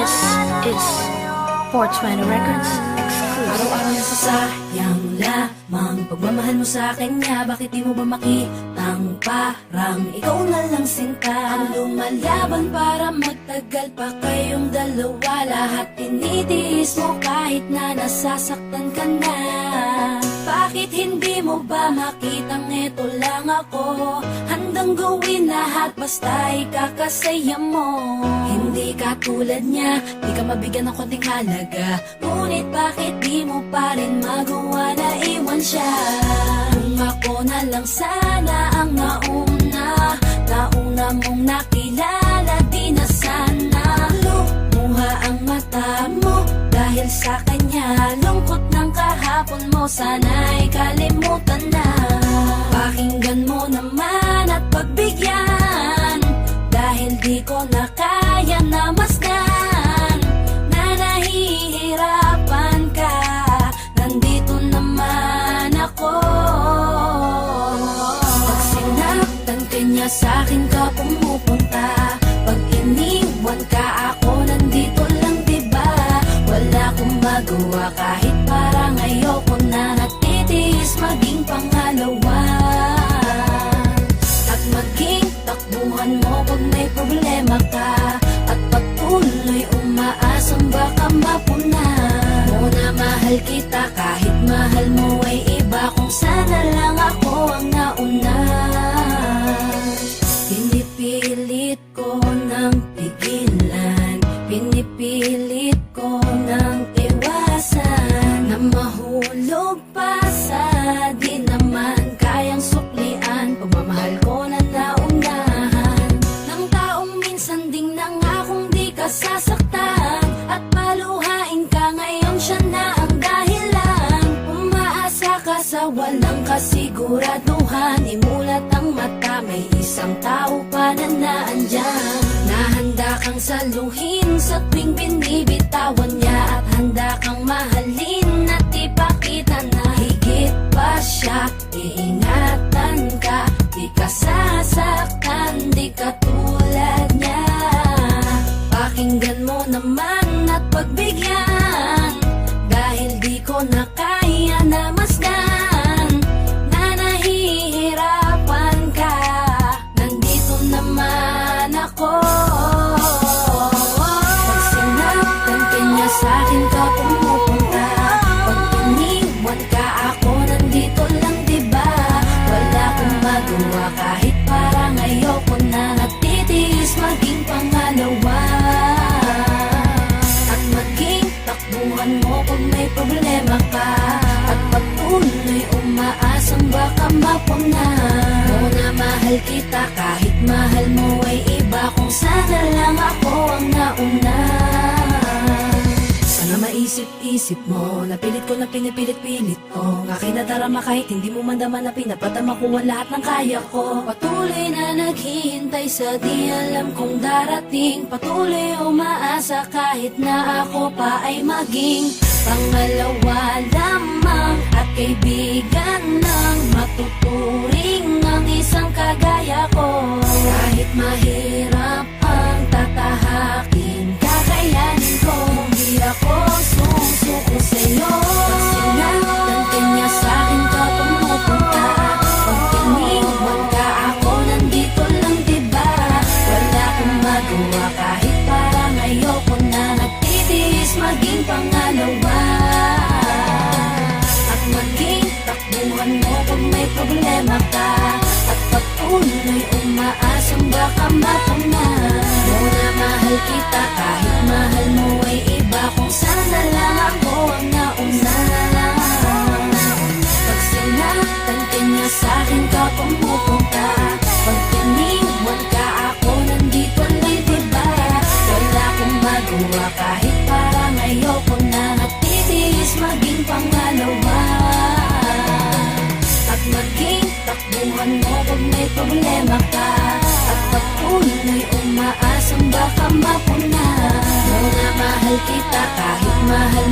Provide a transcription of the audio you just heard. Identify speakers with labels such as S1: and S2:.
S1: This is 420 Records exclusive.
S2: Araw-araw nasasayang lamang pagmamahal mo sa kanya. Bakit di mo ba makitang parang ikaw na lang sinta ang lumalaban para magtagal pa kayong dalawa? Lahat tinitiis mo kahit na nasasaktan ka na. Bakit hindi mo ba makitang eto lang ako? Handang gawin lahat basta ikakasaya mo. Hindi ka tulad niya, di ka mabigyan ng konting halaga. Ngunit bakit di mo pa rin magawa na iwan siya? Kung ako na lang sana ang nauna mong nakilala, di na sana lumuha ang mata mo dahil sa kanya. Lungkot ng kahapon mo, sana'y kalimutan na. Pakinggan mo naman at pagbigyan, dahil di ko na kaya na masdan na nahihirapan ka. Nandito naman ako. Pag sinaktan ka niya, sa'kin ka pumupunta. Pag iniwan ka, ako nandito lang, diba? Wala akong magawa kahit parang ayoko na. Natitiis maging pangalawa at maging takbuhan mo pag may problema ka. At patuloy umaasang baka mapuna mo na mahal kita kahit mahal mo ay iba. Kung sana lang ako ang nauna. Pinipilit ko ng pigilan, pinipilit ko ng iwasan na mahulog pa sa di naman kayang suklian. Pagmamahal ko na naunahan ng taong minsan ding nangakong di ka sasaktan. At paluhain ka ngayon, siya na ang dahilan. Umaasa ka sa walang kasiguraduhan. Imulat ang mata, may isang tao pa na naandyan. Nahanda kang saluhin sa tuwing binibitawan niya. At handa kang mahalin at ipakita na higit pa siya. Iingatan ka, di ka sasaktan, di ka tulad niya. Pakinggan mo naman at pagbigyan, dahil di ko na kaya na masdan na nahihirapan ka. Nandito naman ako. Pag sinaktan ka niya, sa'kin ka pumupunta. Pag iniwan ka, ako nandito lang, diba? Wala akong magawa kahit parang ayoko na. Natitiis maging pangalawa at maging takbuhan mo pag may problema ka. At patuloy umaasang baka mapuna mo na mahal kita kahit mahal mo ay iba. Kung sana lang ako ang nauna. Sana maisip-isip mo, napilit ko na pinipilit-pilit ko. Ang aking nadarama kahit hindi mo mandama na pinapadama ko ang lahat ng kaya ko. Patuloy na naghihintay sa di alam kung darating. Patuloy umaasa kahit na ako pa ay maging pangalawa lamang. At kaibigan ng matuturing ang isang kagaya ko. Kahit mahirap ang tatahakin, kakayanin ko. Hindi ako susuko sa'yo. Pag sinaktan ka niya, sa'kin ka pumupunta. Pag iniwan ka, ako nandito lang, diba? Wala akong magawa kahit parang ayoko na. Nagtitiis maging pangalawa at maging takbuhan mo pag may problema ka. At patuloy umaasang baka mapuna mo na mahal kita kahit mahal mo ay iba. Kung sana lang ako ang nauna. Pag sinaktan ka niya, sa'kin ka pumupunta. Pag iniwan ka, ako nandito lang, diba? Wala akong magawa kahit parang ayoko na. Natitiis maging pangalawa at maging takbuhan mo pag may problema ka. At patuloy umaasang baka mapuna mo na mahal kita kahit mahal